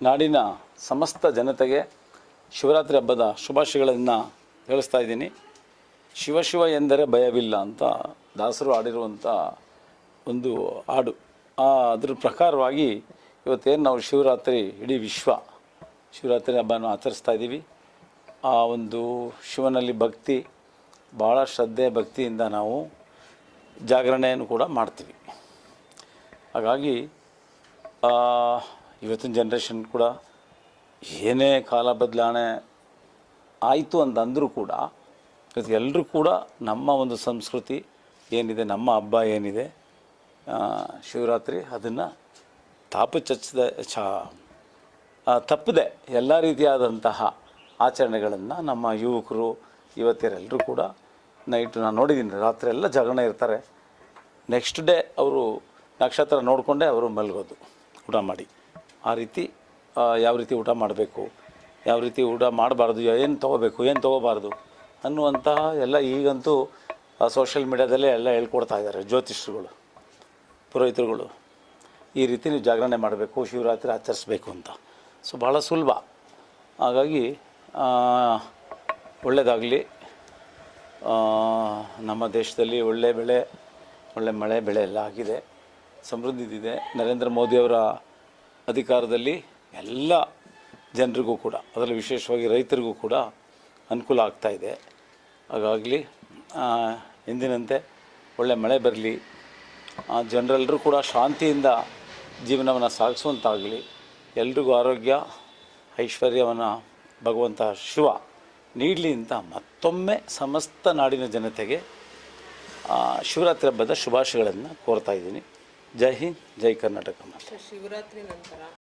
ನಾಡಿನ ಸಮಸ್ತ ಜನತೆಗೆ ಶಿವರಾತ್ರಿ ಹಬ್ಬದ ಶುಭಾಶಯಗಳನ್ನು ತಿಳಿಸ್ತಾ ಇದ್ದೀನಿ. ಶಿವ ಶಿವ ಎಂದರೆ ಭಯವಿಲ್ಲ ಅಂತ ದಾಸರು ಆಡಿರುವಂಥ ಒಂದು ಹಾಡು. ಅದ್ರ ಪ್ರಕಾರವಾಗಿ ಇವತ್ತೇನು ನಾವು ಶಿವರಾತ್ರಿ ಇಡೀ ವಿಶ್ವ ಶಿವರಾತ್ರಿ ಹಬ್ಬನ ಆಚರಿಸ್ತಾ ಇದ್ದೀವಿ. ಆ ಒಂದು ಶಿವನಲ್ಲಿ ಭಕ್ತಿ, ಭಾಳ ಶ್ರದ್ಧೆ ಭಕ್ತಿಯಿಂದ ನಾವು ಜಾಗರಣೆಯನ್ನು ಕೂಡ ಮಾಡ್ತೀವಿ. ಹಾಗಾಗಿ ಇವತ್ತಿನ ಜನ್ರೇಷನ್ ಕೂಡ ಏನೇ ಕಾಲ ಬದಲಾವಣೆ ಆಯಿತು ಅಂತಂದರೂ ಕೂಡ ಎಲ್ಲರೂ ಕೂಡ ನಮ್ಮ ಒಂದು ಸಂಸ್ಕೃತಿ ಏನಿದೆ, ನಮ್ಮ ಹಬ್ಬ ಏನಿದೆ ಶಿವರಾತ್ರಿ, ಅದನ್ನು ತಪ್ಪದೆ ಎಲ್ಲ ರೀತಿಯಾದಂತಹ ಆಚರಣೆಗಳನ್ನು ನಮ್ಮ ಯುವಕರು ಯುವತಿಯರೆಲ್ಲರೂ ಕೂಡ ನೈಟು ನಾನು ನೋಡಿದ್ದೀನಿ, ರಾತ್ರಿ ಎಲ್ಲ ಜಾಗರಣೆ ಇರ್ತಾರೆ. ನೆಕ್ಸ್ಟ್ ಡೇ ಅವರು ನಕ್ಷತ್ರ ನೋಡಿಕೊಂಡೇ ಅವರು ಮಲಗೋದು ಊಟ ಮಾಡಿ. ಆ ರೀತಿ ಯಾವ ರೀತಿ ಊಟ ಮಾಡಬೇಕು, ಯಾವ ರೀತಿ ಊಟ ಮಾಡಬಾರ್ದು, ಏನು ತೊಗೋಬೇಕು ಏನು ತೊಗೋಬಾರ್ದು ಅನ್ನುವಂತಹ ಎಲ್ಲ ಈಗಂತೂ ಸೋಷಿಯಲ್ ಮೀಡ್ಯಾದಲ್ಲೇ ಎಲ್ಲ ಹೇಳ್ಕೊಡ್ತಾ ಇದ್ದಾರೆ ಜ್ಯೋತಿಷ್ಯರುಗಳು, ಪುರೋಹಿತರುಗಳು. ಈ ರೀತಿ ನೀವು ಜಾಗರಣೆ ಮಾಡಬೇಕು, ಶಿವರಾತ್ರಿ ಆಚರಿಸ್ಬೇಕು ಅಂತ. ಸೊ ಭಾಳ ಸುಲಭ. ಹಾಗಾಗಿ ಒಳ್ಳೆಯದಾಗಲಿ. ನಮ್ಮ ದೇಶದಲ್ಲಿ ಒಳ್ಳೆ ಬೆಳೆ, ಒಳ್ಳೆ ಮಳೆ ಬೆಳೆ ಎಲ್ಲ ಆಗಿದೆ, ಸಮೃದ್ಧಿದಿದೆ. ನರೇಂದ್ರ ಮೋದಿಯವರ ಅಧಿಕಾರದಲ್ಲಿ ಎಲ್ಲ ಜನರಿಗೂ ಕೂಡ, ಅದರಲ್ಲಿ ವಿಶೇಷವಾಗಿ ರೈತರಿಗೂ ಕೂಡ ಅನುಕೂಲ ಆಗ್ತಾಯಿದೆ. ಹಾಗಾಗಲಿ, ಎಂದಿನಂತೆ ಒಳ್ಳೆ ಮಳೆ ಬರಲಿ, ಜನರೆಲ್ಲರೂ ಕೂಡ ಶಾಂತಿಯಿಂದ ಜೀವನವನ್ನು ಸಾಗಿಸುವಂತಾಗಲಿ, ಎಲ್ರಿಗೂ ಆರೋಗ್ಯ ಐಶ್ವರ್ಯವನ್ನು ಭಗವಂತ ಶಿವ ನೀಡಲಿ ಅಂತ ಮತ್ತೊಮ್ಮೆ ಸಮಸ್ತ ನಾಡಿನ ಜನತೆಗೆ ಶಿವರಾತ್ರಿ ಹಬ್ಬದ ಶುಭಾಶಯಗಳನ್ನು ಕೋರ್ತಾ ಇದ್ದೀನಿ. ಜೈ ಹಿಂದ್, ಜೈ ಕರ್ನಾಟಕ. ಶಿವರಾತ್ರಿ ನಂತರ